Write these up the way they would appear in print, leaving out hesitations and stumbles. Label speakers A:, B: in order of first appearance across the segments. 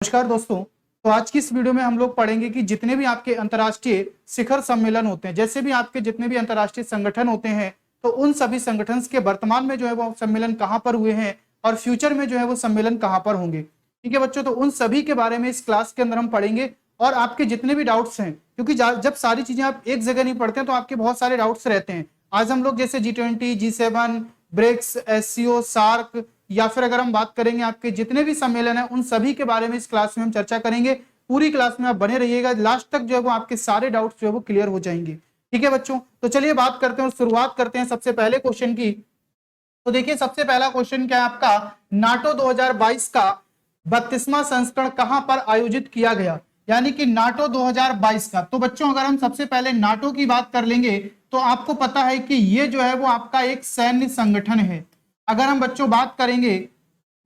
A: नमस्कार दोस्तों। तो आज की इस वीडियो में हम लोग पढ़ेंगे कि जितने भी आपके अंतर्राष्ट्रीय शिखर सम्मेलन होते हैं, जैसे भी आपके जितने भी अंतर्राष्ट्रीय संगठन होते हैं, तो उन सभी संगठन के वर्तमान में जो है वो सम्मेलन कहाँ पर हुए हैं और फ्यूचर में जो है वो सम्मेलन कहाँ पर होंगे। ठीक है बच्चों, तो उन सभी के बारे में इस क्लास के अंदर हम पढ़ेंगे और आपके जितने भी डाउट्स हैं, क्योंकि जब सारी चीजें आप एक जगह नहीं पढ़ते हैं तो आपके बहुत सारे डाउट्स रहते हैं। आज हम लोग जैसे G20, G7, BRICS, SCO, SAARC या फिर अगर हम बात करेंगे आपके जितने भी सम्मेलन है उन सभी के बारे में इस क्लास में हम चर्चा करेंगे। पूरी क्लास में आप बने रहिएगा, लास्ट तक जो है वो आपके सारे डाउट्स जो है वो क्लियर हो जाएंगे। ठीक है बच्चों, तो चलिए बात करते हैं और शुरुआत करते हैं सबसे पहले क्वेश्चन की। तो देखिए सबसे पहला क्वेश्चन क्या है आपका, नाटो 2022 का 32वां संस्करण कहां पर आयोजित किया गया, यानी कि नाटो 2022 का। तो बच्चों अगर हम सबसे पहले नाटो की बात कर लेंगे तो आपको पता है कि ये जो है वो आपका एक सैन्य संगठन है। अगर हम बच्चों बात करेंगे,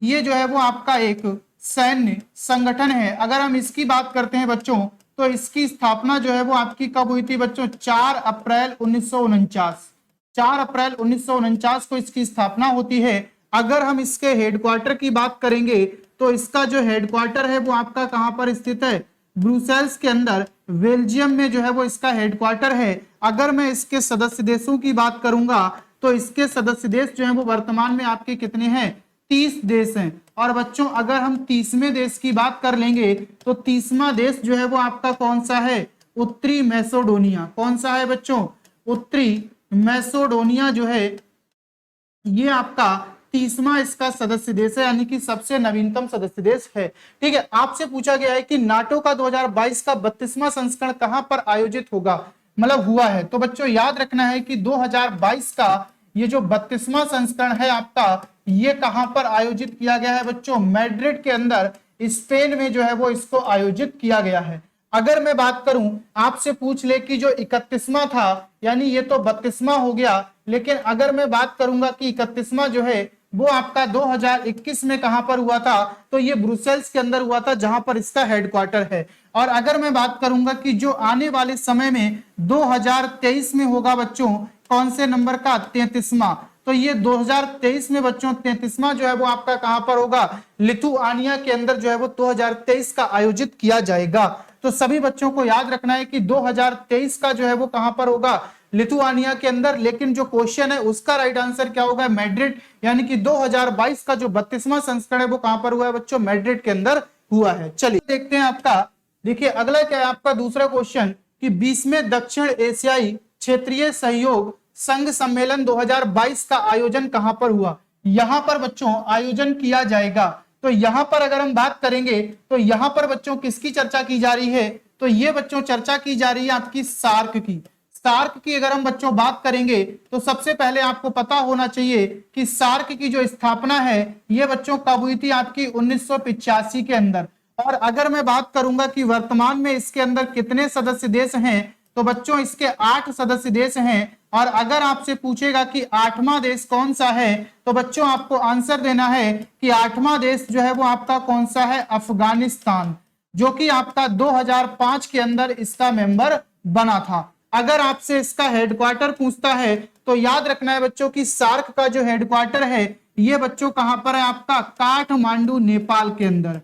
A: ये जो है वो आपका एक सैन्य संगठन है। अगर हम इसकी बात करते हैं बच्चों, तो इसकी स्थापना जो है वो आपकी कब हुई थी बच्चों, 4 अप्रैल 1949। 4 अप्रैल 1949 को इसकी स्थापना होती है। अगर हम इसके हेडक्वार्टर की बात करेंगे तो इसका जो हेडक्वार्टर है वो आपका कहां पर स्थित है, ब्रुसेल्स के अंदर, बेल्जियम में जो है वो इसका हेडक्वार्टर है। अगर मैं इसके सदस्य देशों की बात करूंगा तो इसके सदस्य देश जो है वो वर्तमान में आपके कितने हैं, 30 देश हैं। और बच्चों अगर हम 30वें देश की बात कर लेंगे तो 30वां देश जो है वो आपका कौन सा है, उत्तरी मैसेडोनिया। कौन सा है बच्चों, उत्तरी मैसेडोनिया जो है ये आपका 30वां इसका सदस्य देश है, यानी कि सबसे नवीनतम सदस्य देश है। ठीक है, आपसे पूछा गया है कि नाटो का 2022 का 32वां संस्करण कहां पर आयोजित होगा, मतलब हुआ है। तो बच्चों याद रखना है कि 2022 का ये जो 32वां संस्करण है आपका, ये कहां पर आयोजित किया गया है बच्चों, मैड्रिड के अंदर, स्पेन में जो है वो इसको आयोजित किया गया है। अगर मैं बात करूं, आपसे पूछ ले कि जो 31वां था, यानी ये तो 32वां हो गया, लेकिन अगर मैं बात करूंगा कि 31वां जो है वो आपका 2021 में कहां पर हुआ था, तो ये ब्रुसेल्स के अंदर हुआ था, जहां पर इसका हेडक्वार्टर है। और अगर मैं बात करूंगा कि जो आने वाले समय में 2023 में होगा बच्चों, कौन से नंबर का, 33वां, तो ये 2023 में बच्चों 33वां जो है वो आपका कहां पर होगा, लिथुआनिया के अंदर जो है वो 2023 का आयोजित किया जाएगा। तो सभी बच्चों को याद रखना है कि 2023 का जो है वो कहां पर होगा, लिथुआनिया के अंदर। लेकिन जो क्वेश्चन है उसका राइट आंसर क्या होगा, मैड्रिड, यानी कि 2022 का जो 32वां संस्करण है वो कहां पर हुआ है बच्चों, मैड्रिड के अंदर हुआ है। चलिए देखते हैं आपका, देखिए अगला क्या है आपका दूसरा क्वेश्चन कि 20वें दक्षिण एशियाई क्षेत्रीय सहयोग संघ सम्मेलन 2022 का आयोजन कहां पर हुआ। यहां पर बच्चों आयोजन किया जाएगा। तो यहां पर अगर हम बात करेंगे तो यहां पर बच्चों किसकी चर्चा की जा रही है, तो ये बच्चों चर्चा की जा रही है आपकी सार्क की। सार्क की अगर हम बच्चों बात करेंगे तो सबसे पहले आपको पता होना चाहिए कि सार्क की जो स्थापना है ये बच्चों कब हुई थी, आपकी 1985 के अंदर। और अगर मैं बात करूंगा कि वर्तमान में इसके अंदर कितने सदस्य देश हैं, तो बच्चों इसके 8 सदस्य देश हैं। और अगर आपसे पूछेगा कि 8वां देश कौन सा है, तो बच्चों आपको आंसर देना है कि 8वां देश जो है वो आपका कौन सा है, अफगानिस्तान, जो कि आपका 2005 के अंदर इसका मेंबर बना था। अगर आपसे इसका हेडक्वार्टर पूछता है तो याद रखना है बच्चों की सार्क का जो हेडक्वार्टर है ये बच्चों कहां पर है आपका, काठमांडू नेपाल के अंदर।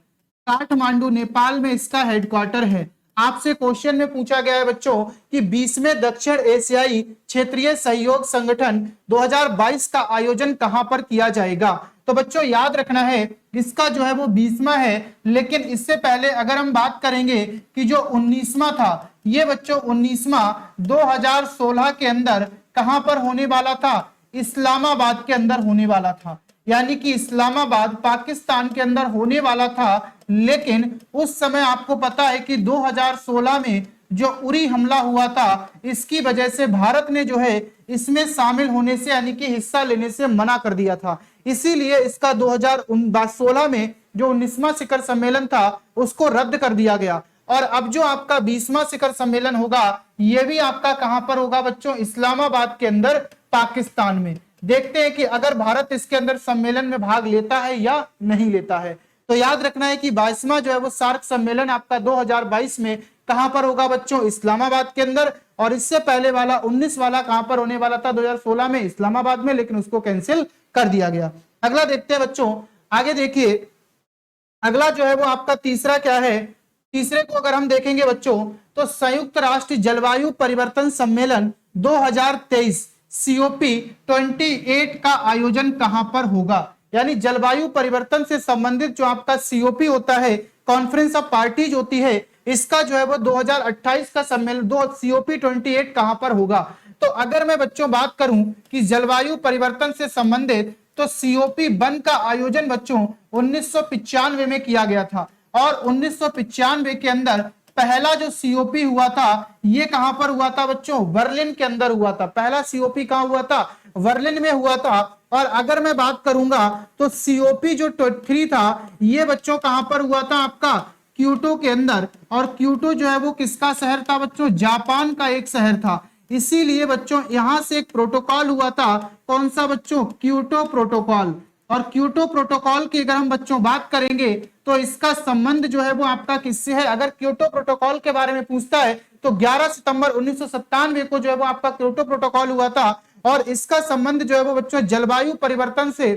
A: काठमांडू नेपाल में इसका हेडक्वार्टर है। आपसे क्वेश्चन में पूछा गया है बच्चों कि 20वें दक्षिण एशियाई क्षेत्रीय सहयोग संगठन 2022 का आयोजन कहां पर किया जाएगा। तो बच्चों याद रखना है इसका जो है वो 20वां है, लेकिन इससे पहले अगर हम बात करेंगे कि जो 19वां था, ये बच्चों 19वां 2016 के अंदर कहां पर होने वाला था, इस्लामाबाद के अंदर होने वाला था। यानी कि इस्लामाबाद पाकिस्तान के अंदर होने वाला था। लेकिन उस समय आपको पता है कि 2016 में जो उरी हमला हुआ था, इसकी वजह से भारत ने जो है इसमें शामिल होने से यानी कि हिस्सा लेने से मना कर दिया था। इसीलिए इसका 2016 में जो 19वां शिखर सम्मेलन था उसको रद्द कर दिया गया। और अब जो आपका 20वां शिखर सम्मेलन होगा यह भी आपका कहां पर होगा बच्चों, इस्लामाबाद के अंदर, पाकिस्तान में। देखते हैं कि अगर भारत इसके अंदर सम्मेलन में भाग लेता है या नहीं लेता है। तो याद रखना है कि 22वां जो है वो सार्क सम्मेलन आपका 2022 में कहां पर होगा बच्चों, इस्लामाबाद के अंदर। और इससे पहले वाला 19 वाला कहां पर होने वाला था, 2016 में इस्लामाबाद में, लेकिन उसको कैंसिल कर दिया गया। अगला देखते हैं बच्चों, आगे देखिए अगला जो है वो आपका तीसरा क्या है, तीसरे को अगर हम देखेंगे बच्चों तो संयुक्त राष्ट्र जलवायु परिवर्तन सम्मेलन 2023 सीओपी 28 का आयोजन कहां पर होगा। यानी जलवायु परिवर्तन से संबंधित जो आपका सीओपी होता है, कॉन्फ्रेंस ऑफ पार्टीज होती है, इसका जो है वो 2028 का सम्मेलन दो सीओपी 28 कहां पर होगा। तो अगर मैं बच्चों बात करूं कि जलवायु परिवर्तन से संबंधित, तो सीओपी 1 का आयोजन बच्चों 1995 में किया गया था और 1995 के अंदर पहला जो सीओपी हुआ था ये कहां पर हुआ था बच्चों, बर्लिन के अंदर हुआ था। पहला सीओपी कहां हुआ था, बर्लिन में हुआ था। और अगर मैं बात करूंगा तो सीओपी जो 3 था ये बच्चों कहां पर हुआ था, आपका क्योटो के अंदर। और क्योटो जो है वो किसका शहर था बच्चों, जापान का एक शहर था। इसीलिए बच्चों यहां से एक प्रोटोकॉल हुआ था, कौन सा बच्चों, क्योटो प्रोटोकॉल। और क्योटो प्रोटोकॉल की अगर हम बच्चों बात करेंगे तो इसका संबंध जो है वो आपका किससे है। अगर क्योटो प्रोटोकॉल के बारे में पूछता है तो 11 सितंबर 1997 को जो है वो आपका क्योटो प्रोटोकॉल हुआ था और इसका संबंध जो है वो बच्चों जलवायु परिवर्तन से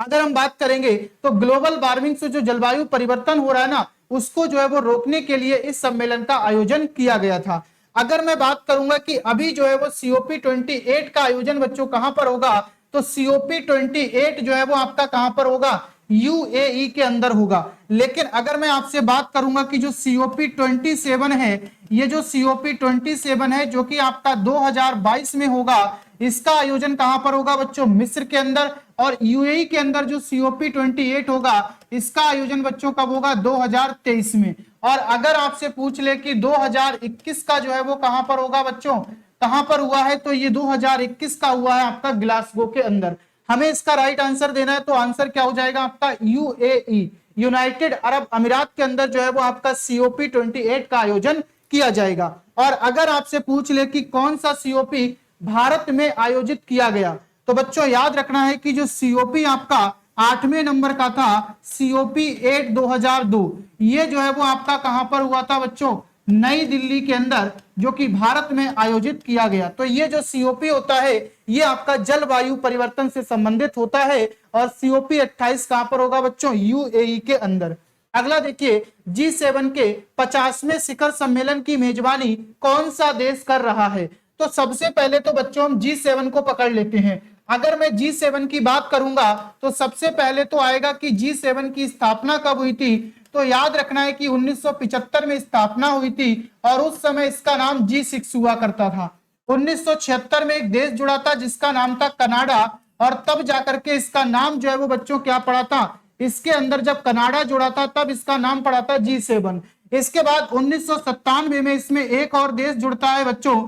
A: अगर हम बात करेंगे तो ग्लोबल वार्मिंग से जो जलवायु परिवर्तन हो रहा है ना उसको जो है वो रोकने के लिए इस सम्मेलन का आयोजन किया गया था। अगर मैं बात करूंगा कि अभी जो है वो सीओपी 28 का आयोजन बच्चों कहां पर होगा, तो सीओपी 28 जो है वो आपका कहां पर होगा, यूएई के अंदर होगा। लेकिन अगर मैं आपसे बात करूंगा कि जो सीओपी 27 है, ये जो सीओपी 27 है जो कि आपका 2022 में होगा, इसका आयोजन कहां पर होगा बच्चों, मिस्र के अंदर। और यूएई के अंदर जो सीओपी 28 होगा इसका आयोजन बच्चों कब होगा, 2023 में। और अगर आपसे पूछ ले कि 2021 का जो है वो कहां पर होगा बच्चों, कहां पर हुआ है, तो ये 2021 का हुआ है आपका ग्लासगो के अंदर। हमें इसका राइट आंसर देना है तो आंसर क्या हो जाएगा आपका, यूएई, यूनाइटेड अरब अमीरात के अंदर जो है वो आपका सीओपी 28 का आयोजन किया जाएगा। और अगर आपसे पूछ ले कि कौन सा सीओपी भारत में आयोजित किया गया, तो बच्चों याद रखना है कि जो सीओपी आपका 8वें नंबर का था, सीओपी 8 2002, ये जो है वो आपका कहां पर हुआ था बच्चों, नई दिल्ली के अंदर, जो कि भारत में आयोजित किया गया। तो ये जो सीओपी होता है ये आपका जलवायु परिवर्तन से संबंधित होता है। और सीओपी 28 कहां पर होगा बच्चों, यूएई के अंदर। अगला देखिए, G7 के 50वें शिखर सम्मेलन की मेजबानी कौन सा देश कर रहा है। तो सबसे पहले तो बच्चों हम G7 को पकड़ लेते हैं। अगर मैं G7 की बात करूंगा तो सबसे पहले तो आएगा कि G7 की स्थापना कब हुई थी। तो याद रखना है कि 1975 में स्थापना हुई थी और उस समय इसका नाम G6 हुआ करता था। 1976 में एक देश जुड़ा था जिसका नाम था कनाडा, और तब जाकर के इसका नाम जो है वो बच्चों क्या पड़ा था, इसके अंदर जब कनाडा जुड़ा था तब इसका नाम पड़ा था G7। इसके बाद 1997 में इसमें एक और देश जुड़ता है बच्चों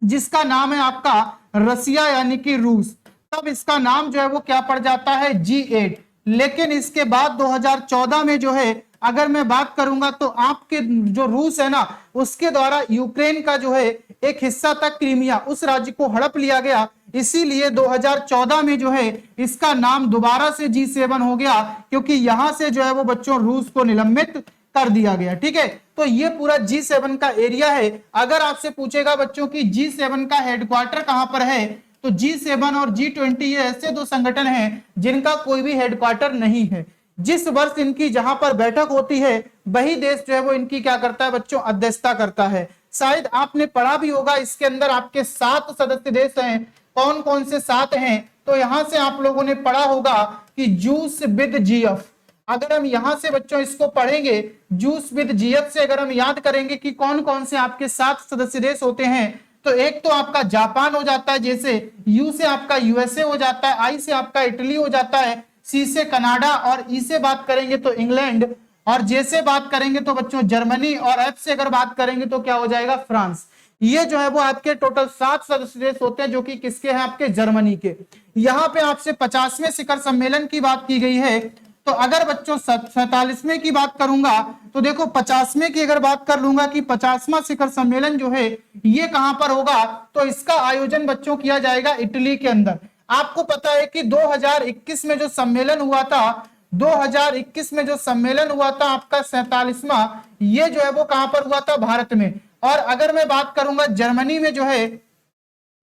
A: जिसका नाम है आपका रसिया यानी कि रूस, तब इसका नाम जो है वो क्या पड़ जाता है, G8। लेकिन इसके बाद 2014 में जो है अगर मैं बात करूंगा तो आपके जो रूस है ना उसके द्वारा यूक्रेन का जो है एक हिस्सा था क्रीमिया, उस राज्य को हड़प लिया गया। इसीलिए 2014 में जो है इसका नाम दोबारा से G7 हो गया, क्योंकि यहां से जो है वो बच्चों रूस को निलंबित कर दिया गया। ठीक है, तो ये पूरा G7 का एरिया है। अगर आपसे पूछेगा बच्चों की G7 का हेडक्वार्टर कहां पर है, तो G7 और G20 ये ऐसे दो संगठन हैं जिनका कोई भी हेडक्वार्टर नहीं है। जिस वर्ष इनकी जहां पर बैठक होती है वही देश जो है वो इनकी क्या करता है बच्चों, अध्यक्षता करता है। शायद आपने पढ़ा भी होगा, इसके अंदर आपके 7 सदस्य देश हैं। कौन कौन से 7 हैं, तो यहां से आप लोगों ने पढ़ा होगा कि जूस विद जीएफ। अगर हम यहां से बच्चों इसको पढ़ेंगे, जूस विद जीएफ से अगर हम याद करेंगे कि कौन कौन से आपके 7 सदस्य देश होते हैं, तो एक तो आपका जापान हो जाता है, जैसे यू से आपका यूएसए हो जाता है, आई से आपका इटली हो जाता है, सी से कनाडा, और ई से बात करेंगे तो इंग्लैंड, और जे से बात करेंगे तो बच्चों जर्मनी, और एफ से अगर बात करेंगे तो क्या हो जाएगा, फ्रांस। ये जो है वो आपके टोटल 7 सदस्य देश होते हैं जो कि किसके हैं, आपके जर्मनी के। यहाँ पे आपसे 50वें शिखर सम्मेलन की बात की गई है। तो अगर बच्चों 47वें की बात करूंगा तो देखो 50वें की अगर बात कर लूंगा कि 50वां शिखर सम्मेलन जो है ये कहां पर होगा, तो इसका आयोजन बच्चों किया जाएगा इटली के अंदर। आपको पता है कि 2021 में जो सम्मेलन हुआ था, 2021 में जो सम्मेलन हुआ था आपका 47वां, ये जो है वो कहां पर हुआ था, भारत में। और अगर मैं बात करूंगा जर्मनी में जो है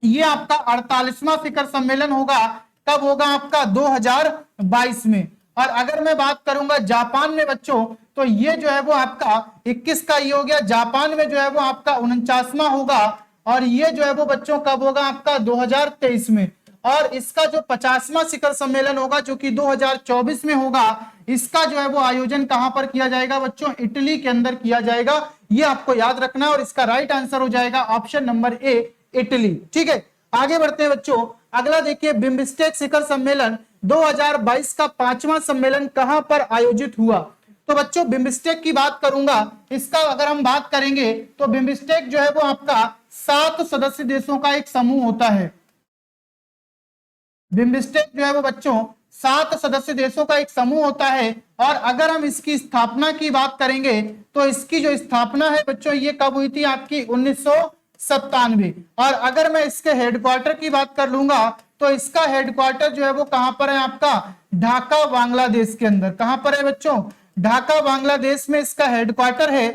A: ये आपका 48वां शिखर सम्मेलन होगा, कब होगा आपका, 2022 में। और अगर मैं बात करूंगा जापान में बच्चों, तो ये जो है वो आपका 21 का ये हो गया। जापान में जो है वो आपका 49वां होगा, और ये जो है वो बच्चों कब होगा आपका 2023 में। और इसका जो 50वां शिखर सम्मेलन होगा जो कि 2024 में होगा, इसका जो है वो आयोजन कहां पर किया जाएगा बच्चों, इटली के अंदर किया जाएगा। ये आपको याद रखना है, और इसका राइट आंसर हो जाएगा ऑप्शन नंबर ए, इटली। ठीक है, आगे बढ़ते हैं बच्चों। अगला देखिए, बिम्स्टेक शिखर सम्मेलन 2022 का 5वां सम्मेलन कहां पर आयोजित हुआ। तो बच्चों बिम्स्टेक की बात करूंगा, इसका अगर हम बात करेंगे तो बिम्स्टेक जो है वो आपका 7 सदस्य देशों का एक समूह होता है। बिम्स्टेक जो है वो बच्चों 7 सदस्य देशों का एक समूह होता है। और अगर हम इसकी स्थापना की बात करेंगे तो इसकी जो स्थापना है बच्चों, ये कब हुई थी आपकी 1997। और अगर मैं इसके हेडक्वार्टर की बात कर लूंगा तो इसका हेडक्वार्टर जो है वो कहां पर है आपका, ढाका बांग्लादेश के अंदर। कहां पर है बच्चों, ढाका बांग्लादेश में इसका हेडक्वार्टर है।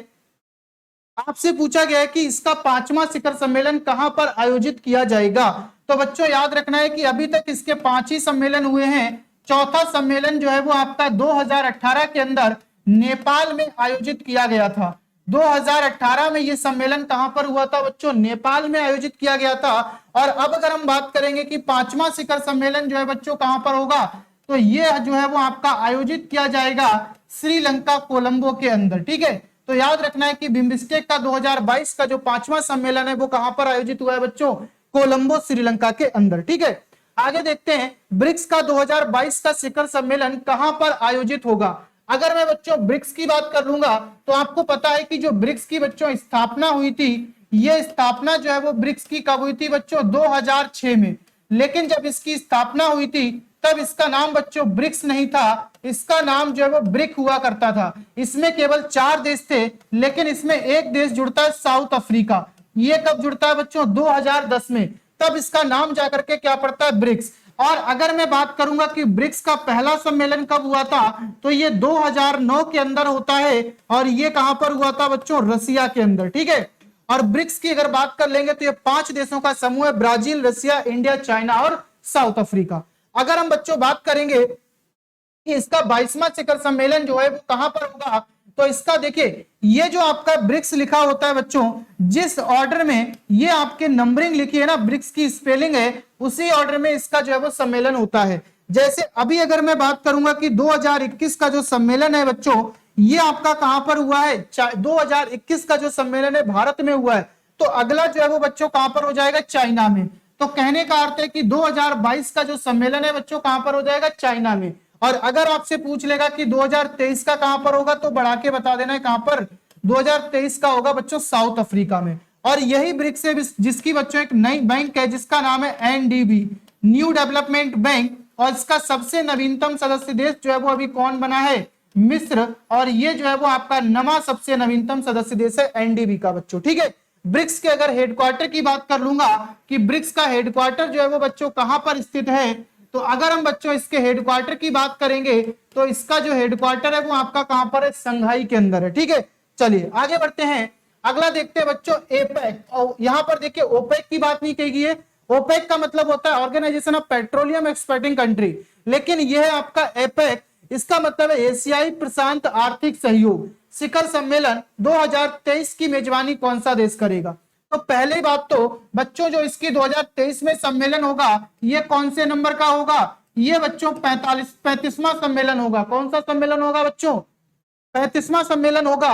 A: आपसे पूछा गया है कि इसका 5वां शिखर सम्मेलन कहां पर आयोजित किया जाएगा। तो बच्चों याद रखना है कि अभी तक इसके 5 ही सम्मेलन हुए हैं। चौथा सम्मेलन जो है वो आपका 2018 के अंदर नेपाल में आयोजित किया गया था। 2018 में ये सम्मेलन कहां पर हुआ था बच्चों, नेपाल में आयोजित किया गया था। और अब अगर हम बात करेंगे कि 5वां शिखर सम्मेलन जो है बच्चों कहां पर होगा, तो ये जो है वो आपका आयोजित किया जाएगा श्रीलंका कोलंबो के अंदर। ठीक है, तो याद रखना है कि बिम्स्टेक का 2022 का जो 5वां सम्मेलन है वो कहां पर आयोजित हुआ है बच्चों, कोलंबो श्रीलंका के अंदर। ठीक है, आगे देखते हैं, ब्रिक्स का 2022 का शिखर सम्मेलन कहां पर आयोजित होगा। अगर मैं बच्चों ब्रिक्स की बात कर लूंगा तो आपको पता है कि जो ब्रिक्स की बच्चों स्थापना हुई थी, ये स्थापना जो है वो ब्रिक्स की कब हुई थी बच्चों, 2006 में। लेकिन जब इसकी स्थापना हुई थी तब इसका नाम बच्चों ब्रिक्स नहीं था, इसका नाम जो है वो ब्रिक हुआ करता था। इसमें केवल 4 देश थे, लेकिन इसमें एक देश जुड़ता है साउथ अफ्रीका। ये कब जुड़ता है बच्चों, 2010 में। तब इसका नाम जाकर के क्या पड़ता है, ब्रिक्स। और अगर मैं बात करूंगा कि ब्रिक्स का पहला सम्मेलन कब हुआ था, तो ये 2009 के अंदर होता है। और ये कहां पर हुआ था बच्चों, रसिया के अंदर। ठीक है, और ब्रिक्स की अगर बात कर लेंगे तो ये 5 देशों का समूह है, ब्राजील, रसिया, इंडिया, चाइना और साउथ अफ्रीका। अगर हम बच्चों बात करेंगे कि इसका 22वां शिखर सम्मेलन जो है वो कहां पर होगा, तो इसका देखिए, ये जो आपका ब्रिक्स लिखा होता है बच्चों, जिस ऑर्डर में ये आपके नंबरिंग लिखी है ना, ब्रिक्स की स्पेलिंग है, उसी ऑर्डर में इसका जो है वो सम्मेलन होता है। जैसे अभी अगर मैं बात करूंगा कि 2021 का जो सम्मेलन है बच्चों, ये आपका कहां पर हुआ है, 2021 का जो सम्मेलन है भारत में हुआ है। तो अगला जो है वो बच्चों कहां पर हो जाएगा, चाइना में। तो कहने का अर्थ है कि 2022 का जो सम्मेलन है बच्चों कहां पर हो जाएगा, चाइना में। और अगर आपसे पूछ लेगा कि 2023 का कहां पर होगा, तो बढ़ा के बता देना है कहां पर, 2023 का होगा बच्चों साउथ अफ्रीका में। और यही ब्रिक्स है जिसकी बच्चों एक नई बैंक है जिसका नाम है एनडीबी, न्यू डेवलपमेंट बैंक। और इसका सबसे नवीनतम सदस्य देश जो है वो अभी कौन बना है, मिस्र। और ये जो है वो आपका नवा सबसे नवीनतम सदस्य देश है एनडीबी का बच्चों। ठीक है, ब्रिक्स के अगर हेडक्वार्टर की बात कर लूंगा कि ब्रिक्स का हेडक्वार्टर जो है वो बच्चों कहां पर स्थित है, तो अगर हम बच्चों इसके हेडक्वार्टर की बात करेंगे तो इसका जो हेडक्वार्टर है वो आपका कहां पर है, संघाई के अंदर है। ठीक है, चलिए आगे बढ़ते हैं। अगला देखते हैं बच्चों एपेक। और यहां पर देखिए ओपेक की बात नहीं कही गई है। ओपेक का मतलब होता है organisation of petroleum exporting country, लेकिन यह है आपका एपेक, इसका मतलब है एशियाई प्रशांत आर्थिक सहयोग। शिखर सम्मेलन 2023 की मेजबानी कौन सा देश करेगा। तो पहले बात तो बच्चों जो इसकी 2023 में सम्मेलन होगा, ये कौन से नंबर का होगा, ये बच्चों 35वां सम्मेलन होगा। कौन सा सम्मेलन होगा बच्चों, 35वां सम्मेलन होगा।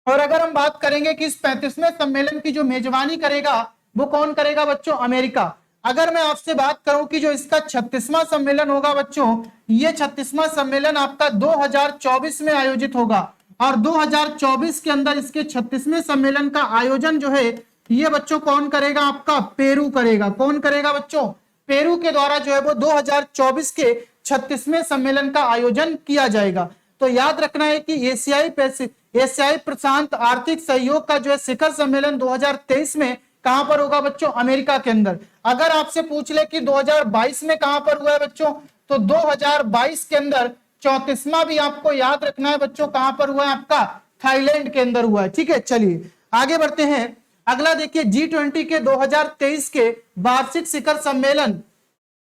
A: और अगर हम बात करेंगे कि इस 35वें सम्मेलन की जो मेजबानी करेगा वो कौन करेगा बच्चों, अमेरिका। अगर मैं आपसे बात करूं कि जो इसका 36वां सम्मेलन होगा बच्चों, ये 36वां सम्मेलन आपका 2024 में आयोजित होगा। और 2024 के अंदर इसके 36वें सम्मेलन का आयोजन जो है ये बच्चों कौन करेगा, आपका पेरू करेगा। कौन करेगा बच्चों, पेरू के द्वारा जो है वो 2024 के 36वें सम्मेलन का आयोजन किया जाएगा। तो याद रखना है कि एशियाई प्रशांत आर्थिक सहयोग का जो है शिखर सम्मेलन 2023 में कहां पर होगा बच्चों, अमेरिका के अंदर। अगर आपसे पूछ ले कि 2022 में कहां पर हुआ है बच्चों, तो 2022 के अंदर 34वां भी आपको याद रखना है बच्चों, कहां पर हुआ है आपका, थाईलैंड के अंदर हुआ है। ठीक है, चलिए आगे बढ़ते हैं। अगला देखिए G20 के 2023 के वार्षिक शिखर सम्मेलन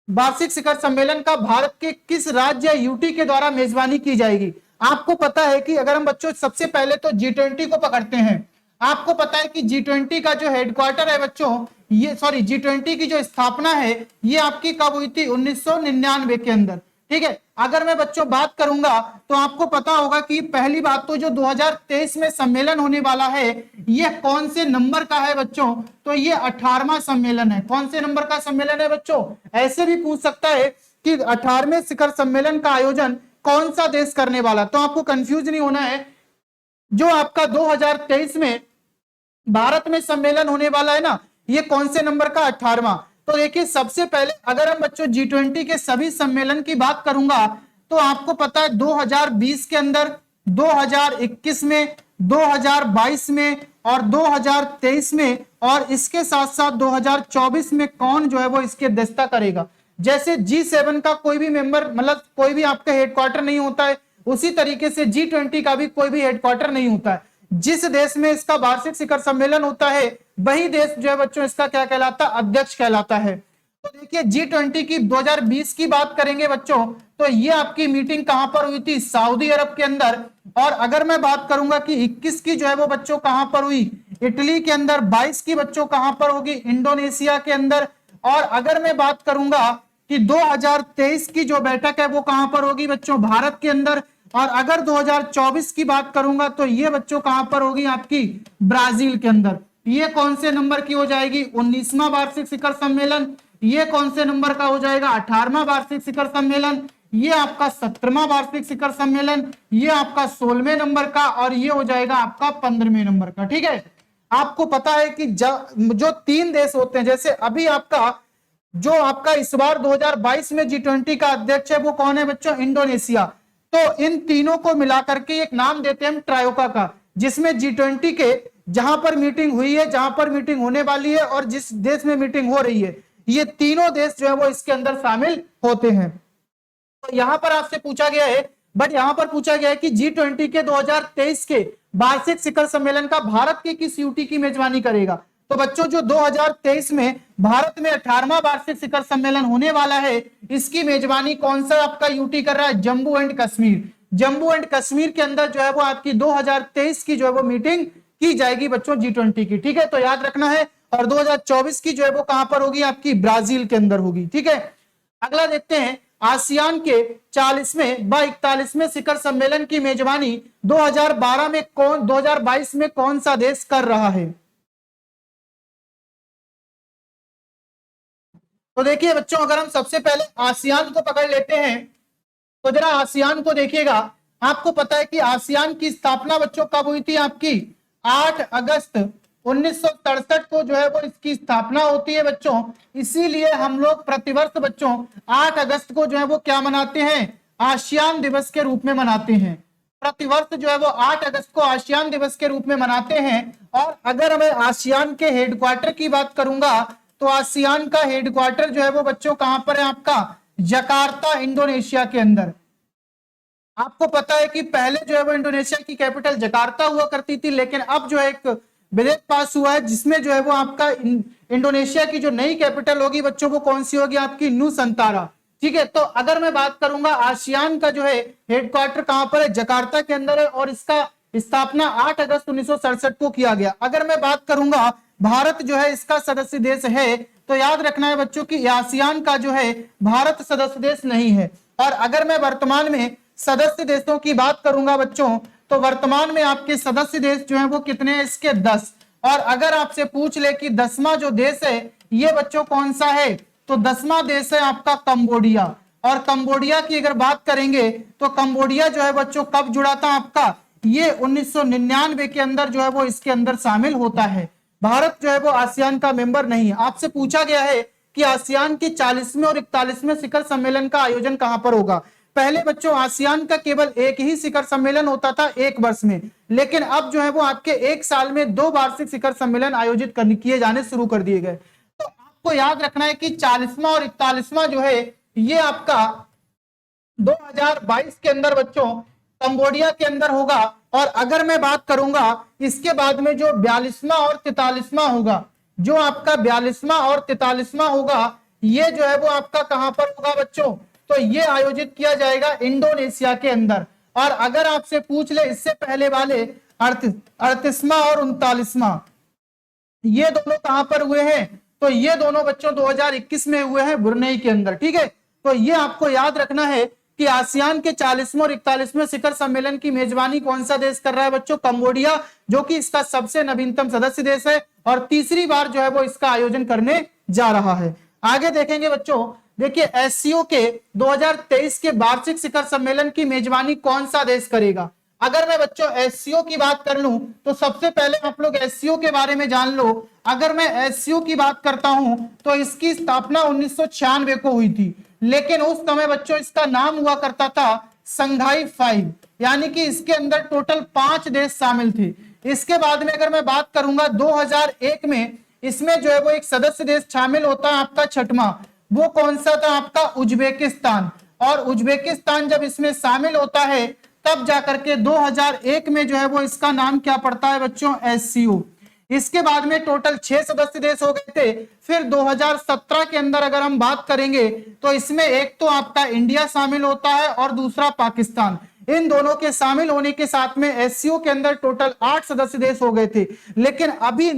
A: वार्षिक शिखर सम्मेलन का भारत के किस राज्य यूटी के द्वारा मेजबानी की जाएगी? आपको पता है कि अगर हम बच्चों सबसे पहले तो G20 को पकड़ते हैं, आपको पता है कि G20 का जो हेडक्वार्टर है बच्चों, ये सॉरी G20 की जो स्थापना है ये आपकी कब हुई थी? 1999 के अंदर। ठीक है, अगर मैं बच्चों बात करूंगा तो आपको पता होगा कि पहली बात तो जो 2023 में सम्मेलन होने वाला है ये कौन से नंबर का है बच्चों? तो ये 18वां सम्मेलन है। कौन से नंबर का सम्मेलन है बच्चों? ऐसे भी पूछ सकता है कि 18वें शिखर सम्मेलन का आयोजन कौन सा देश करने वाला, तो आपको कंफ्यूज नहीं होना है। जो आपका 2023 में भारत में सम्मेलन होने वाला है ना, ये कौन से नंबर का? 18वां। तो देखिए सबसे पहले अगर हम बच्चों G20 के सभी सम्मेलन की बात करूंगा तो आपको पता है 2020 के अंदर, 2021 में, 2022 में और 2023 में, और इसके साथ साथ 2024 में कौन जो है वो इसकी अध्यक्षता करेगा। जैसे G7 का कोई भी मेंबर, मतलब कोई भी आपका हेडक्वार्टर नहीं होता है, उसी तरीके से G20 का भी कोई भी हेडक्वार्टर नहीं होता है। जिस देश में इसका वार्षिक शिखर सम्मेलन होता है वही देश जो है बच्चों इसका क्या कहलाता है? अध्यक्ष कहलाता है। तो देखिए G20 की 2020 की बात करेंगे बच्चों तो ये आपकी मीटिंग कहां पर हुई थी? सऊदी अरब के अंदर। और अगर मैं बात करूंगा कि 21 की जो है वो बच्चों कहां पर हुई? इटली के अंदर। 22 की बच्चों कहां पर होगी? इंडोनेशिया के अंदर। और अगर मैं बात करूंगा कि 2023 की जो बैठक है वो कहां पर होगी बच्चों? भारत के अंदर। और अगर 2024 की बात करूंगा तो ये बच्चों कहां पर होगी? आपकी ब्राजील के अंदर। ये कौन से नंबर की हो जाएगी? 19वां वार्षिक शिखर सम्मेलन। ये कौन से नंबर का हो जाएगा? 18वां वार्षिक शिखर सम्मेलन। ये आपका 17वां वार्षिक शिखर सम्मेलन। ये आपका 16वें नंबर का, और ये हो जाएगा आपका 15वें नंबर का। ठीक है, आपको पता है कि जो 3 देश होते हैं, जैसे अभी आपका इस बार 2022 में G20 का अध्यक्ष है वो कौन है बच्चों? इंडोनेशिया। तो इन तीनों को मिलाकर के एक नाम देते हैं हम ट्रायोका का, जिसमें G20 के जहां पर मीटिंग हुई है, जहां पर मीटिंग होने वाली है और जिस देश में मीटिंग हो रही है, ये तीनों देश जो है वो इसके अंदर शामिल होते हैं। तो यहां पर आपसे पूछा गया है, बट यहां पर पूछा गया है कि G20 के 2023 के वार्षिक शिखर सम्मेलन का भारत के किस यूटी की मेजबानी करेगा? तो बच्चों जो 2023 में भारत में 18वां वार्षिक शिखर सम्मेलन होने वाला है, इसकी मेजबानी कौन सा आपका यूटी कर रहा है? जम्मू एंड कश्मीर। जम्मू एंड कश्मीर के अंदर जो है वो आपकी 2023 की जो है वो मीटिंग की जाएगी बच्चों G20 की। ठीक है, तो याद रखना है। और 2024 की जो है वो कहां पर होगी? आपकी ब्राजील के अंदर होगी। ठीक है, अगला देखते हैं। आसियान के 40वें व 41वें शिखर सम्मेलन की मेजबानी 2022 में कौन सा देश कर रहा है? तो देखिए बच्चों, अगर हम सबसे पहले आसियान को पकड़ लेते हैं तो जरा आसियान को देखिएगा। आपको पता है कि आसियान की स्थापना बच्चों कब हुई थी? आपकी 8 अगस्त 1967 को जो है वो इसकी स्थापना होती है बच्चों। इसीलिए हम लोग प्रतिवर्ष बच्चों 8 अगस्त को जो है वो क्या मनाते हैं? आसियान दिवस के रूप में मनाते हैं। प्रतिवर्ष जो है वो 8 अगस्त को आसियान दिवस के रूप में मनाते हैं। और अगर मैं आसियान के हेडक्वार्टर की बात करूंगा तो आसियान का हेडक्वार्टर जो है वो बच्चों कहां पर है? आपका जकार्ता, इंडोनेशिया के अंदर। आपको पता है कि पहले जो है वो इंडोनेशिया की कैपिटल जकार्ता हुआ करती थी, लेकिन अब जो है एक विधेयक पास हुआ है जिसमें जो है वो आपका इंडोनेशिया की जो नई कैपिटल होगी बच्चों वो कौन सी होगी? आपकी नुसंतारा। ठीक है, तो अगर मैं बात करूंगा आसियान का जो है हेडक्वार्टर कहां पर है? जकार्ता के अंदर है, और इसका स्थापना 8 अगस्त 1967 को किया गया। अगर मैं बात करूंगा भारत जो है इसका सदस्य देश है, तो याद रखना है बच्चों की आसियान का जो है भारत सदस्य देश नहीं है। और अगर मैं वर्तमान में सदस्य देशों की बात करूंगा बच्चों तो वर्तमान में आपके सदस्य देश जो है वो कितने हैं? इसके 10। और अगर आपसे पूछ ले कि 10वां जो देश है ये बच्चों कौन सा है, तो 10वां देश है आपका कंबोडिया। और कंबोडिया की अगर बात करेंगे तो कंबोडिया जो है बच्चों कब जुड़ा था? आपका ये 1999 के अंदर जो है वो इसके अंदर शामिल होता है। भारत जो है वो आसियान का मेंबर नहीं है। आपसे पूछा गया है कि आसियान के 40वें और 41वें शिखर सम्मेलन का आयोजन कहां पर होगा? पहले बच्चों आसियान का केवल एक ही शिखर सम्मेलन होता था एक वर्ष में, लेकिन अब जो है वो आपके एक साल में 2 वार्षिक शिखर सम्मेलन आयोजित किए जाने शुरू कर दिए गए। तो आपको याद रखना है कि 40वां और 41वां जो है ये आपका 2022 के अंदर बच्चों कंबोडिया के अंदर होगा। और अगर मैं बात करूंगा इसके बाद में जो 42वां और 43वां होगा, जो आपका 42वां और 43वां होगा, ये जो है वो आपका कहां पर होगा बच्चों, तो ये आयोजित किया जाएगा इंडोनेशिया के अंदर। और अगर आपसे पूछ ले इससे पहले वाले 38वां और 39वां, ये दोनों कहां पर हुए हैं, तो ये दोनों बच्चों 2021 में हुए हैं ब्रुनेई के अंदर। ठीक है, तो ये आपको याद रखना है कि आसियान के 40वें और 41वें शिखर सम्मेलन की मेजबानी कौन सा देश कर रहा है बच्चों, कंबोडिया, जो कि इसका सबसे नवीनतम सदस्य देश है और तीसरी बार जो है वो इसका आयोजन करने जा रहा है। आगे देखेंगे बच्चों, देखिए एससीओ के 2023 के वार्षिक शिखर सम्मेलन की मेजबानी कौन सा देश करेगा। अगर मैं बच्चों एससीओ की बात कर लूं तो सबसे पहले आप लोग एससीओ के बारे में जान लो। अगर मैं एससीओ की बात करता हूं तो इसकी स्थापना 1996 को हुई थी, लेकिन उस समय बच्चों इसका नाम हुआ करता था संघाई 5, यानी कि इसके अंदर टोटल 5 देश शामिल थे। इसके बाद में अगर मैं बात करूंगा 2001 में इसमें जो है वो एक सदस्य देश शामिल होता है आपका 6वां, वो कौन सा था आपका उज्बेकिस्तान। और उज्बेकिस्तान जब इसमें शामिल होता है तब जाकर के 2001 में जो है वो इसका नाम क्या पड़ता है बच्चों, एससीओ। इसके बाद में टोटल 6 सदस्य देश हो गए थे। फिर 2017 के अंदर अगर हम बात करेंगे तो इसमें एक तो आपका इंडिया शामिल होता है और दूसरा पाकिस्तान। इन दोनों के शामिल होने के साथ में एससीओ के अंदर टोटल 8 सदस्य देश हो गए थे। लेकिन अभी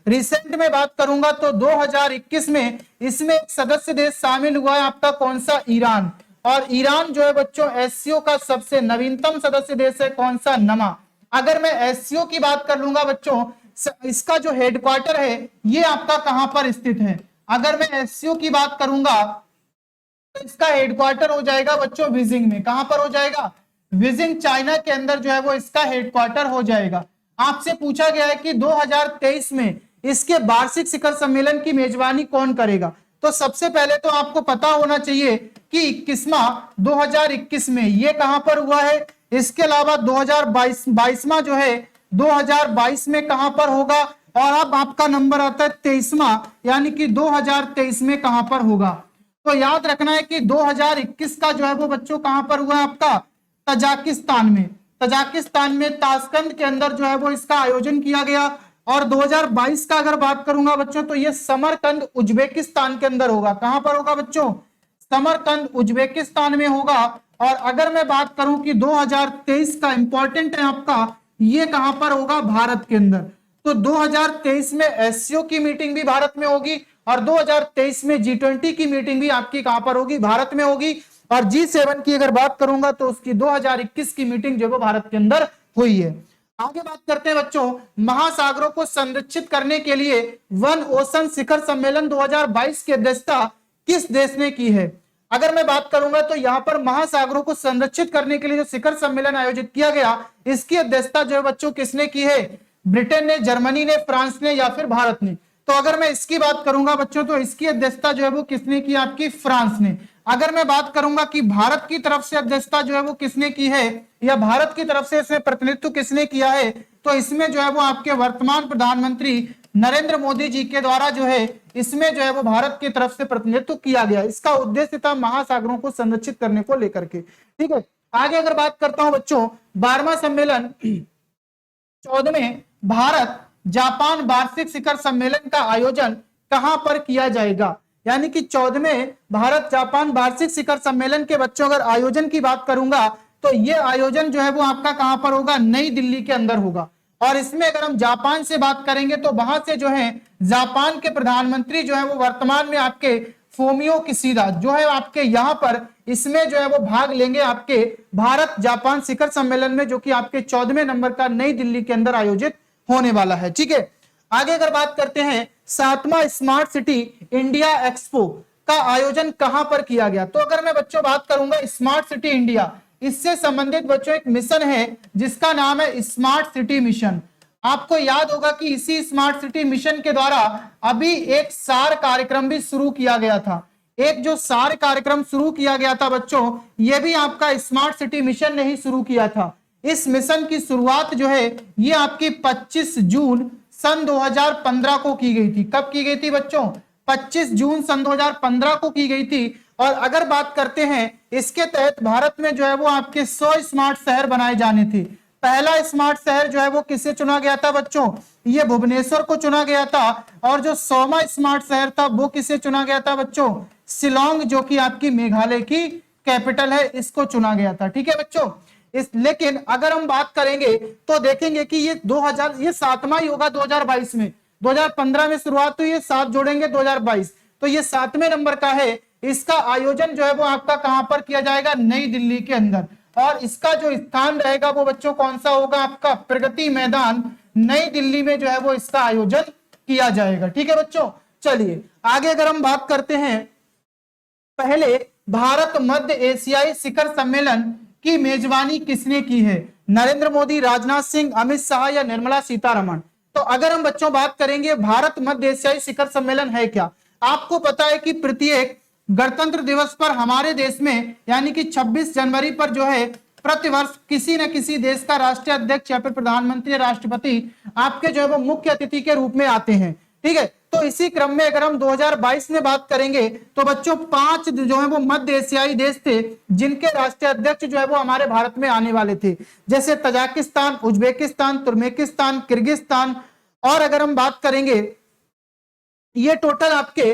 A: रिसेंट में बात करूंगा तो 2021 में इसमें एक सदस्य देश शामिल हुआ है आपका कौन सा, ईरान। और ईरान जो है बच्चों एससीओ का सबसे नवीनतम सदस्य देश है कौन सा, नमा। अगर मैं एससीओ की बात कर लूंगा बच्चों, इसका जो हेडक्वार्टर है ये आपका कहां पर स्थित है। अगर मैं एससीओ की बात करूंगा तो इसका हेडक्वार्टर हो जाएगा बच्चों बीजिंग में। कहां पर हो जाएगा, बीजिंग, चाइना के अंदर जो है वो इसका हेडक्वार्टर हो जाएगा। आपसे पूछा गया है कि 2023 में इसके वार्षिक शिखर सम्मेलन की मेजबानी कौन करेगा। तो सबसे पहले तो आपको पता होना चाहिए कि 21वां 2021 में ये कहां पर हुआ है। इसके अलावा 2022वां जो है 2022 में कहां पर होगा। और अब आपका नंबर आता है 23वां, यानी कि 2023 में कहां पर होगा। तो याद रखना है कि 2021 का जो है वो बच्चों कहां पर हुआ आपका, तजाकिस्तान में। तजाकिस्तान में ताशकंद के अंदर जो है वो इसका आयोजन किया गया। और 2022 का अगर बात करूंगा बच्चों तो ये समरकंद उज्बेकिस्तान के अंदर होगा। कहां पर होगा बच्चों, समरकंद उज्बेकिस्तान में होगा। और अगर मैं बात करूं कि 2023 का इंपॉर्टेंट है आपका, ये कहां पर होगा, भारत के अंदर। तो 2023 में एससीओ की मीटिंग भी भारत में होगी और 2023 में G20 की मीटिंग भी आपकी कहां पर होगी, भारत में होगी। और G7 की अगर बात करूंगा तो उसकी 2021 की मीटिंग जो वो भारत के अंदर हुई है। आगे बात करते हैं बच्चों, महासागरों को संरक्षित करने के लिए वन ओशन शिखर सम्मेलन 2022 की अध्यक्षता किस देश ने की है। अगर मैं बात करूंगा तो यहाँ पर महासागरों को संरक्षित करने के लिए जो शिखर सम्मेलन आयोजित किया गया, इसकी अध्यक्षता जो है बच्चों किसने की है, ब्रिटेन ने, जर्मनी ने, फ्रांस ने या फिर भारत ने। तो अगर मैं इसकी बात करूंगा बच्चों तो इसकी अध्यक्षता जो है वो किसने की, आपकी फ्रांस ने। अगर मैं बात करूंगा कि भारत की तरफ से अध्यक्षता जो है वो किसने की है या भारत की तरफ से इसमें प्रतिनिधित्व किसने किया है, तो इसमें जो है वो आपके वर्तमान प्रधानमंत्री नरेंद्र मोदी जी के द्वारा जो है इसमें जो है वो भारत की तरफ से प्रतिनिधित्व किया गया। इसका उद्देश्य था महासागरों को संरक्षित करने को लेकर के। ठीक है, आगे अगर बात करता हूं बच्चों, 12वां सम्मेलन 14वें भारत जापान वार्षिक शिखर सम्मेलन का आयोजन कहां पर किया जाएगा। यानी कि 14वें भारत जापान वार्षिक शिखर सम्मेलन के बच्चों अगर आयोजन की बात करूंगा तो ये आयोजन जो है वो आपका कहां पर होगा, नई दिल्ली के अंदर होगा। और इसमें अगर हम जापान से बात करेंगे तो वहां से जो है जापान के प्रधानमंत्री जो है वो वर्तमान में आपके फोमियो किशिदा जो है आपके यहाँ पर इसमें जो है वो भाग लेंगे आपके भारत जापान शिखर सम्मेलन में, जो कि आपके 14वें नंबर का नई दिल्ली के अंदर आयोजित होने वाला है। ठीक है, आगे अगर बात करते हैं 7वां स्मार्ट सिटी इंडिया एक्सपो का आयोजन कहां पर किया गया। तो अगर मैं बच्चों बात करूंगा स्मार्ट सिटी इंडिया, इससे संबंधित बच्चों एक मिशन है जिसका नाम है स्मार्ट सिटी मिशन। आपको याद होगा कि इसी स्मार्ट सिटी मिशन के द्वारा अभी एक सार कार्यक्रम भी शुरू किया गया था। एक जो सार कार्यक्रम शुरू किया गया था बच्चों, यह भी आपका स्मार्ट सिटी मिशन ने ही शुरू किया था। इस मिशन की शुरुआत जो है ये आपकी 25 जून सन 2015 को की गई थी। कब की गई थी बच्चों, 25 जून सन 2015 को की गई थी। और अगर बात करते हैं इसके तहत भारत में जो है वो आपके 100 स्मार्ट शहर बनाए जाने थे। पहला स्मार्ट शहर जो है वो किसे चुना गया था बच्चों, ये भुवनेश्वर को चुना गया था। और जो 100वां स्मार्ट शहर था वो किसे चुना गया था बच्चों, शिलोंग जो कि आपकी मेघालय की कैपिटल है, इसको चुना गया था। ठीक है बच्चों, लेकिन अगर हम बात करेंगे तो देखेंगे कि ये 7वां ही होगा 2022 में। 2015 में शुरुआत हुई है, 7 जोड़ेंगे 2022, तो ये 7वें नंबर का है। इसका आयोजन जो है वो आपका कहां पर किया जाएगा, नई दिल्ली के अंदर। और इसका जो स्थान रहेगा वो बच्चों कौन सा होगा, आपका प्रगति मैदान नई दिल्ली में जो है वो इसका आयोजन किया जाएगा। ठीक है बच्चों, चलिए आगे अगर हम बात करते हैं, पहले भारत मध्य एशियाई शिखर सम्मेलन की मेजबानी किसने की है, नरेंद्र मोदी, राजनाथ सिंह, अमित शाह या निर्मला सीतारमण। तो अगर हम बच्चों बात करेंगे भारत मध्य एशियाई शिखर सम्मेलन है क्या, आपको पता है कि प्रत्येक गणतंत्र दिवस पर हमारे देश में यानी कि 26 जनवरी पर जो है प्रतिवर्ष किसी न किसी देश का राष्ट्रीय अध्यक्ष या फिर प्रधानमंत्री या राष्ट्रपति आपके जो है वो मुख्य अतिथि के रूप में आते हैं। ठीक है, तो इसी क्रम में अगर हम 2022 में बात करेंगे तो बच्चों 5 जो है वो मध्य एशियाई देश थे जिनके राष्ट्रीय अध्यक्ष जो है वो हमारे भारत में आने वाले थे, जैसे तजाकिस्तान, उज्बेकिस्तान, तुर्कमेनिस्तान, किर्गिस्तान। और अगर हम बात करेंगे, ये टोटल आपके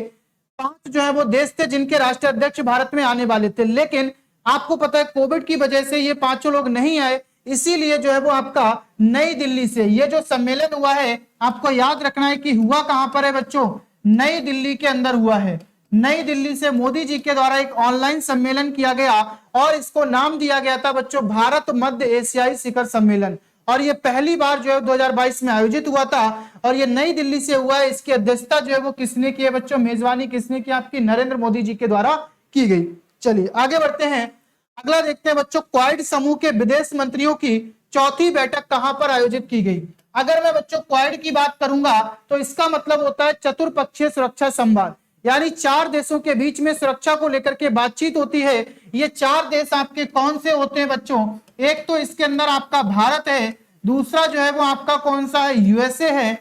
A: 5 जो है वो देश थे जिनके राष्ट्रीय अध्यक्ष भारत में आने वाले थे। लेकिन आपको पता है कोविड की वजह से ये 5 लोग नहीं आए, इसीलिए जो है वो आपका नई दिल्ली से ये जो सम्मेलन हुआ है, आपको याद रखना है कि हुआ कहां पर है बच्चों, नई दिल्ली के अंदर हुआ है। नई दिल्ली से मोदी जी के द्वारा एक ऑनलाइन सम्मेलन किया गया और इसको नाम दिया गया था बच्चों भारत मध्य एशियाई शिखर सम्मेलन। और ये पहली बार जो है 2022 में आयोजित हुआ था और ये नई दिल्ली से हुआ है। इसकी अध्यक्षता जो है वो किसने की है बच्चों, मेजबानी किसने की, आपकी नरेंद्र मोदी जी के द्वारा की गई। चलिए आगे बढ़ते हैं, अगला देखते हैं बच्चों, क्वाड समूह के विदेश मंत्रियों की 4थी बैठक कहां पर आयोजित की गई। अगर मैं बच्चों क्वाड की बात करूंगा तो इसका मतलब होता है चतुर्पक्षीय सुरक्षा संवाद, यानी 4 देशों के बीच में सुरक्षा को लेकर के बातचीत होती है। ये 4 देश आपके कौन से होते हैं बच्चों, एक तो इसके अंदर आपका भारत है, दूसरा जो है वो आपका कौन सा है, यूएसए है,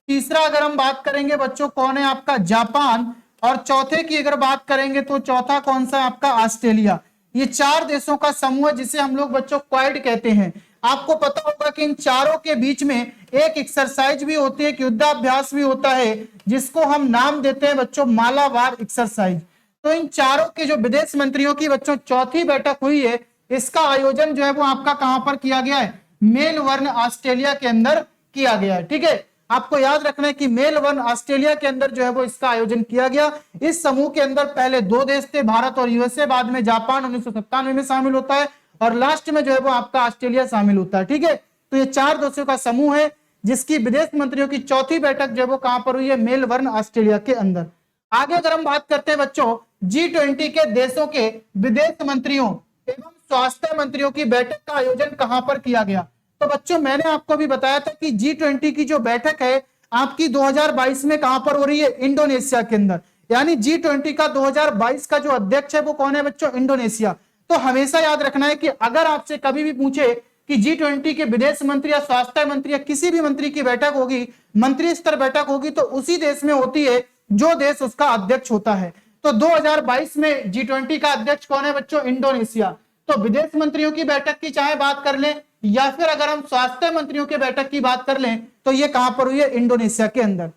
A: तीसरा अगर हम बात करेंगे बच्चों कौन है, आपका जापान, और चौथे की अगर बात करेंगे तो चौथा कौन सा है, आपका ऑस्ट्रेलिया। ये 4 देशों का समूह है जिसे हम लोग बच्चों क्वाड कहते हैं। आपको पता होगा कि इन चारों के बीच में एक एक्सरसाइज भी होती है, एक युद्धाभ्यास भी होता है, जिसको हम नाम देते हैं बच्चों मालाबार एक्सरसाइज। तो इन चारों के जो विदेश मंत्रियों की बच्चों 4थी बैठक हुई है, इसका आयोजन जो है वो आपका कहां पर किया गया है, मेलबर्न ऑस्ट्रेलिया के अंदर किया गया है। ठीक है, आपको याद रखना है कि मेलबर्न ऑस्ट्रेलिया के अंदर जो है वो इसका आयोजन किया गया। इस समूह के अंदर पहले 2 देश थे, भारत और यूएसए, बाद में जापान 1997 में शामिल होता है और लास्ट में जो है वो आपका ऑस्ट्रेलिया शामिल होता है। ठीक है, तो ये 4 देशों का समूह है जिसकी विदेश मंत्रियों की 4थी बैठक जो है वो कहां पर हुई है, मेलबर्न ऑस्ट्रेलिया के अंदर। आगे अगर हम बात करते हैं बच्चों G20 के देशों के विदेश मंत्रियों एवं स्वास्थ्य मंत्रियों की बैठक का आयोजन कहां पर किया गया। तो बच्चों मैंने आपको भी बताया था कि G20 की जो बैठक है आपकी 2022 में कहां पर हो रही है, इंडोनेशिया के अंदर। यानी G20 का 2022 का जो अध्यक्ष है वो कौन है बच्चों, इंडोनेशिया। तो हमेशा याद रखना है कि अगर आपसे कभी भी पूछे कि G20 के विदेश मंत्री या स्वास्थ्य मंत्री या किसी भी मंत्री की बैठक होगी, मंत्री स्तर बैठक होगी, तो उसी देश में होती है जो देश उसका अध्यक्ष होता है। तो 2022 में G20 का अध्यक्ष कौन है बच्चों, इंडोनेशिया। तो विदेश मंत्रियों की बैठक की चाहे बात कर लें या फिर अगर हम स्वास्थ्य मंत्रियों के बैठक की बात कर लें तो ये कहां पर हुई है, इंडोनेशिया के अंदर।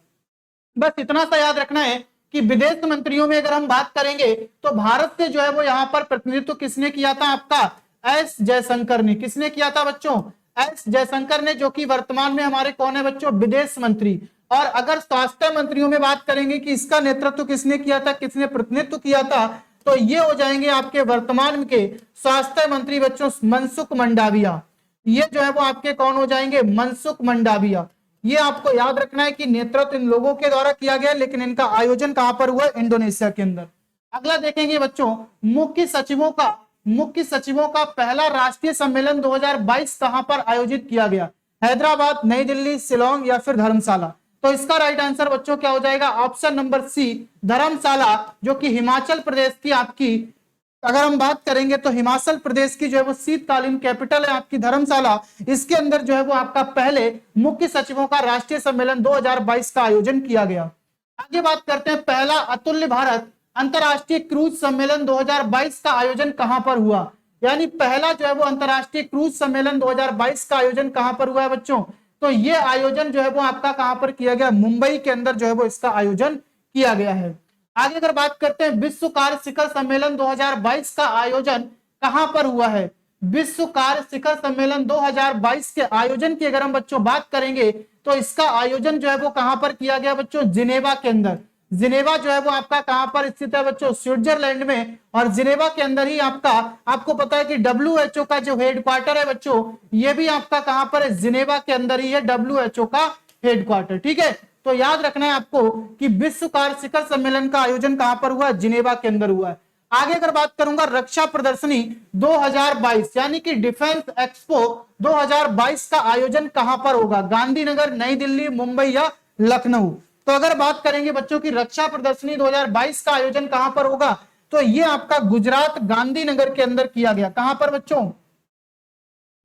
A: बस इतना सा याद रखना है कि विदेश मंत्रियों में अगर हम बात करेंगे तो भारत से जो है वो यहां पर प्रतिनिधित्व किसने किया था, आपका एस जयशंकर ने। किसने किया था बच्चों, एस जयशंकर ने, जो कि वर्तमान में हमारे कौन है बच्चों, विदेश मंत्री। और अगर स्वास्थ्य मंत्रियों में बात करेंगे कि इसका नेतृत्व किसने किया था, किसने प्रतिनिधित्व किया था, तो ये हो जाएंगे आपके वर्तमान के स्वास्थ्य मंत्री बच्चों मनसुख मंडाविया। ये जो है वो आपके कौन हो जाएंगे, मनसुख मंडाविया। ये आपको याद रखना है कि नेतृत्व इन लोगों के द्वारा किया गया, लेकिन इनका आयोजन कहां पर हुआ, इंडोनेशिया के अंदर। अगला देखेंगे बच्चों, मुख्य सचिवों का पहला राष्ट्रीय सम्मेलन 2022 कहां पर आयोजित किया गया, हैदराबाद, नई दिल्ली, शिलोंग या फिर धर्मशाला। तो इसका राइट आंसर बच्चों क्या हो जाएगा, ऑप्शन नंबर सी, धर्मशाला, जो कि हिमाचल प्रदेश की आपकी, अगर हम बात करेंगे तो हिमाचल प्रदेश की जो है वो शीतकालीन कैपिटल है आपकी धर्मशाला। इसके अंदर जो है वो आपका पहले मुख्य सचिवों का राष्ट्रीय सम्मेलन 2022 का आयोजन किया गया। आगे बात करते हैं, पहला अतुल्य भारत अंतरराष्ट्रीय क्रूज सम्मेलन 2022 का आयोजन कहां पर हुआ। यानी पहला जो है वो अंतरराष्ट्रीय क्रूज सम्मेलन 2022 का आयोजन कहां पर हुआ है बच्चों, तो ये आयोजन जो है वो आपका कहां पर किया गया, मुंबई के अंदर जो है वो इसका आयोजन किया गया है। आगे अगर बात करते हैं विश्व कार्य शिखर सम्मेलन 2022 का आयोजन कहां पर हुआ है। विश्व कार्य शिखर सम्मेलन 2022 के आयोजन की अगर हम बच्चों बात करेंगे तो इसका आयोजन जो है वो कहां पर किया गया बच्चों, जिनेवा के अंदर। जिनेवा जो है वो आपका कहां पर स्थित है बच्चों, स्विट्जरलैंड में। और जिनेवा के अंदर ही आपका, आपको पता है कि WHO का जो हेडक्वार्टर है बच्चों, ये भी आपका कहां पर है, जिनेवा के अंदर ही है WHO का हेडक्वार्टर। ठीक है, तो याद रखना है आपको कि विश्व कार्य शिखर सम्मेलन का आयोजन कहां पर हुआ, जिनेवा के अंदर हुआ है। आगे अगर बात करूंगा रक्षा प्रदर्शनी 2022 यानी कि डिफेंस एक्सपो 2022 का आयोजन कहां पर होगा, गांधीनगर, नई दिल्ली, मुंबई या लखनऊ। तो अगर बात करेंगे बच्चों की रक्षा प्रदर्शनी 2022 का आयोजन कहां पर होगा, तो ये आपका गुजरात गांधीनगर के अंदर किया गया। कहां पर बच्चों,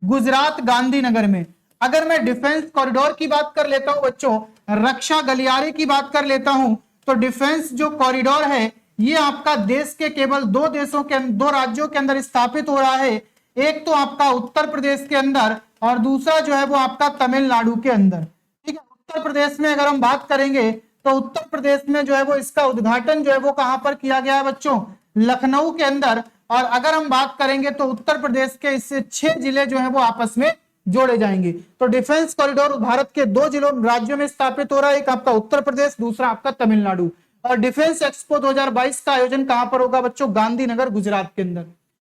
A: गुजरात गांधीनगर में। अगर मैं डिफेंस कॉरिडोर की बात कर लेता हूं बच्चों, रक्षा गलियारे की बात कर लेता हूं, तो डिफेंस जो कॉरिडोर है ये आपका देश के केवल दो राज्यों के अंदर स्थापित हो रहा है। एक तो आपका उत्तर प्रदेश के अंदर और दूसरा जो है वो आपका तमिलनाडु के अंदर। ठीक है, उत्तर प्रदेश में अगर हम बात करेंगे तो उत्तर प्रदेश में जो है वो इसका उद्घाटन जो है वो कहां पर किया गया है बच्चों, लखनऊ के अंदर। और अगर हम बात करेंगे तो उत्तर प्रदेश के इससे 6 जिले जो है वो आपस में जोड़े जाएंगे। तो डिफेंस कॉरिडोर भारत के 2 राज्यों में स्थापित हो रहा है, एक आपका उत्तर प्रदेश, दूसरा आपका तमिलनाडु। और डिफेंस एक्सपो 2022 का आयोजन कहां पर होगा बच्चों, गांधीनगर गुजरात के अंदर।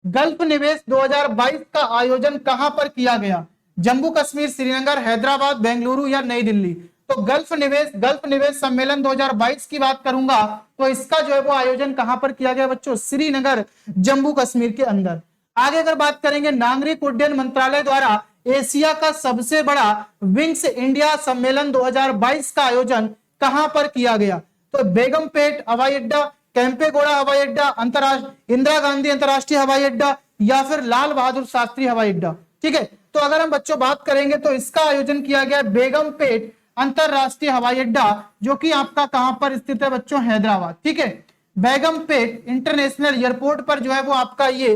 A: गल्फ निवेश 2022 का आयोजन कहां पर किया गया, जम्मू कश्मीर, श्रीनगर, हैदराबाद, बेंगलुरु या नई दिल्ली। तो गल्फ निवेश सम्मेलन 2022 की बात करूंगा तो इसका जो है वो आयोजन कहां पर किया गया बच्चों, श्रीनगर, जम्मू कश्मीर के अंदर। आगे अगर बात करेंगे नागरिक उड्डयन मंत्रालय द्वारा एशिया का सबसे बड़ा विंग्स इंडिया सम्मेलन 2022 का आयोजन कहां पर किया गया, तो बेगमपेट हवाई अड्डा, कैंपेगौड़ा हवाई अड्डा, अंतरराष्ट्रीय इंदिरा गांधी अंतरराष्ट्रीय हवाई अड्डा या फिर लाल बहादुर शास्त्री हवाई अड्डा। ठीक है, तो अगर हम बच्चों बात करेंगे तो इसका आयोजन किया गया बेगमपेट अंतरराष्ट्रीय हवाई अड्डा, जो कि आपका कहां पर स्थित है बच्चों, हैदराबाद। ठीक है, बेगमपेट इंटरनेशनल एयरपोर्ट पर जो है वो आपका ये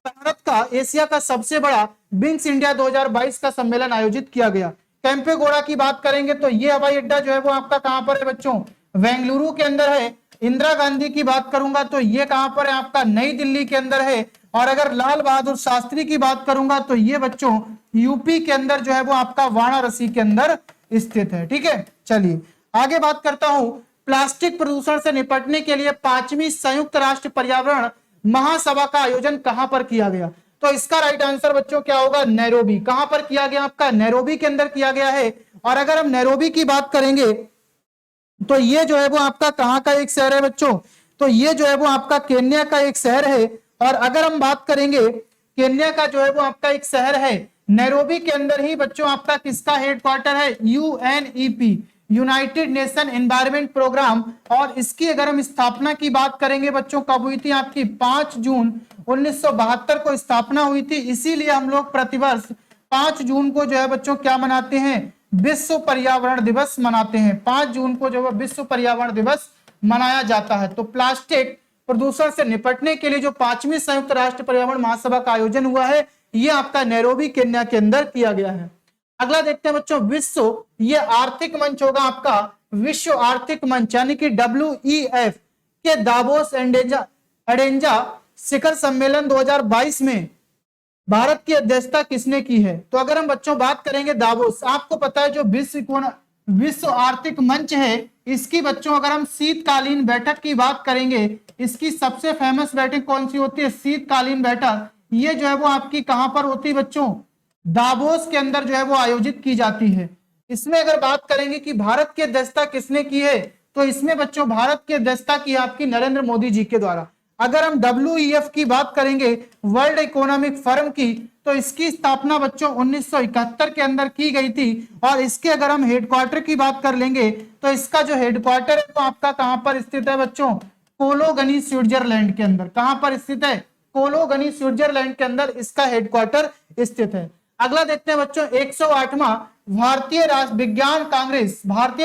A: भारत का एशिया का सबसे बड़ा विंग्स इंडिया 2022 का सम्मेलन आयोजित किया गया। कैंपेगौड़ा की बात करेंगे तो ये हवाई अड्डा जो है वो आपका कहां पर है बच्चों, बेंगलुरु के अंदर है। इंदिरा गांधी की बात करूंगा तो ये कहां पर है, आपका नई दिल्ली के अंदर है। और अगर लाल बहादुर शास्त्री की बात करूंगा तो ये बच्चों यूपी के अंदर जो है वो आपका वाराणसी के अंदर स्थित है। ठीक है, चलिए आगे बात करता हूं। प्लास्टिक प्रदूषण से निपटने के लिए 5वीं संयुक्त राष्ट्र पर्यावरण महासभा का आयोजन कहां पर किया गया, तो इसका राइट आंसर बच्चों क्या होगा, नैरोबी। कहां पर किया गया, आपका नैरोबी के अंदर किया गया है। और अगर हम नैरोबी की बात करेंगे तो ये जो है वो आपका कहां का एक शहर है बच्चों, तो ये जो है वो आपका केन्या का एक शहर है। और अगर हम बात करेंगे केन्या का जो है वो आपका एक शहर है, नैरोबी के अंदर ही बच्चों आपका किसका हेडक्वार्टर है, UNEP, united nation environment programme. और इसकी अगर हम स्थापना की बात करेंगे बच्चों, कब हुई थी आपकी, 5 जून 1972 को स्थापना हुई थी। इसीलिए हम लोग प्रतिवर्ष 5 जून को जो है बच्चों क्या मनाते हैं, विश्व पर्यावरण दिवस मनाते हैं। 5 जून को जो है विश्व पर्यावरण दिवस मनाया जाता है। तो प्लास्टिक प्रदूषण से निपटने के लिए जो 5वीं संयुक्त राष्ट्र पर्यावरण महासभा का आयोजन हुआ है, ये आपका नैरोबी केन्या के अंदर किया गया है। अगला देखते हैं बच्चों, विश्व ये आर्थिक मंच होगा आपका, विश्व आर्थिक मंच यानी कि WEF के दावोस एडेंजा शिखर सम्मेलन 2022 में भारत की अध्यक्षता किसने की है। तो अगर हम बच्चों बात करेंगे दावोस, आपको पता है जो विश्व आर्थिक मंच है, इसकी बच्चों अगर हम शीतकालीन बैठक की बात करेंगे, इसकी सबसे फेमस बैठक कौन सी होती है, शीतकालीन बैठक। ये जो है वो आपकी कहां पर होती है बच्चों, दावोस के अंदर जो है वो आयोजित की जाती है। इसमें अगर बात करेंगे कि भारत की अध्यक्षता किसने की है, तो इसमें बच्चों भारत की अध्यक्षता की आपकी नरेंद्र मोदी जी के द्वारा। अगर हम WEF की बात करेंगे, वर्ल्ड इकोनॉमिक फोरम की, तो इसकी स्थापना बच्चों 1971 के अंदर की गई थी। और इसके अगर हम हेडक्वार्टर की बात कर लेंगे तो इसका जो हेडक्वार्टर है वो आपका कहां पर स्थित है बच्चों, कोलोगनी स्विट्जरलैंड के अंदर। कहां पर स्थित है, कोलोगनी स्विट्जरलैंड के अंदर इसका हेडक्वार्टर स्थित है। अगला देखते हैं बच्चों, 108वां भारतीय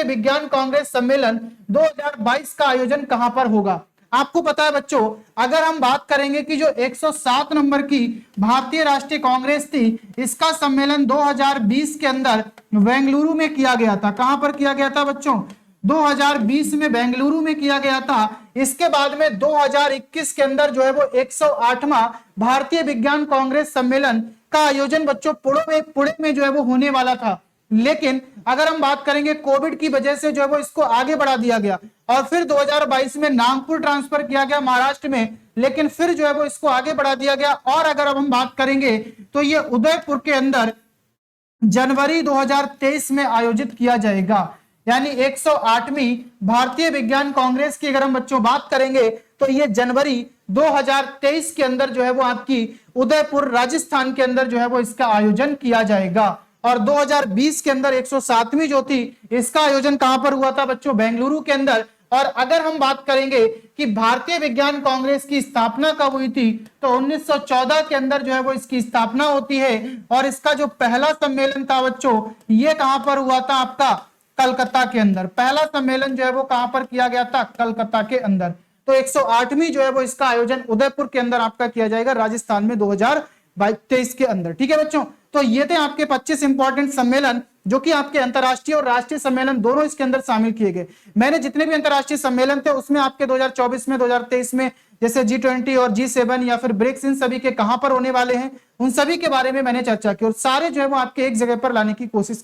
A: विज्ञान कांग्रेस सम्मेलन 2022 का आयोजन कहां पर होगा। आपको पता है बच्चों, अगर हम बात करेंगे कि जो 107 नंबर की भारतीय राष्ट्रीय कांग्रेस थी, इसका सम्मेलन 2020 के अंदर बेंगलुरु में किया गया था। कहां पर किया गया था बच्चों, 2020 में बेंगलुरु में किया गया था। इसके बाद में 2021 के अंदर जो है वो 108वां भारतीय विज्ञान कांग्रेस सम्मेलन का आयोजन बच्चों पुणे में जो है वो होने वाला था। लेकिन अगर हम बात करेंगे कोविड की वजह से जो है वो इसको आगे बढ़ा दिया गया और फिर 2022 में नागपुर ट्रांसफर किया गया महाराष्ट्र में, लेकिन फिर जो है वो इसको आगे बढ़ा दिया गया। और अगर अब हम बात करेंगे तो ये उदयपुर के अंदर जनवरी 2023 में आयोजित किया जाएगा। यानी 108वीं भारतीय विज्ञान कांग्रेस की अगर हम बच्चों बात करेंगे तो ये जनवरी 2023 के अंदर जो है वो आपकी उदयपुर राजस्थान के अंदर जो है वो इसका आयोजन किया जाएगा। और 2020 के अंदर 107वीं जो थी इसका आयोजन कहां पर हुआ था बच्चों? बेंगलुरु के अंदर। और अगर हम बात करेंगे कि भारतीय विज्ञान कांग्रेस की स्थापना कब हुई थी तो 1914 के अंदर जो है वो इसकी स्थापना होती है। और इसका जो पहला सम्मेलन था बच्चों ये कहां पर हुआ था? आपका कलकत्ता के अंदर। पहला सम्मेलन जो है वो कहां पर किया गया था? कलकत्ता के अंदर। तो 108वीं जो है वो इसका आयोजन उदयपुर के अंदर आपका किया जाएगा राजस्थान में 2023 के अंदर। ठीक है बच्चों, तो ये थे आपके 25 इंपॉर्टेंट सम्मेलन जो कि आपके अंतरराष्ट्रीय और राष्ट्रीय सम्मेलन दोनों इसके अंदर शामिल किए गए। मैंने जितने भी अंतरराष्ट्रीय सम्मेलन थे उसमें आपके 2024 में 2023 में जैसे G20 और G7 या फिर ब्रिक्स, इन सभी के कहां पर होने वाले हैं उन सभी के बारे में मैंने चर्चा की और सारे जो है वो आपके एक जगह पर लाने की कोशिश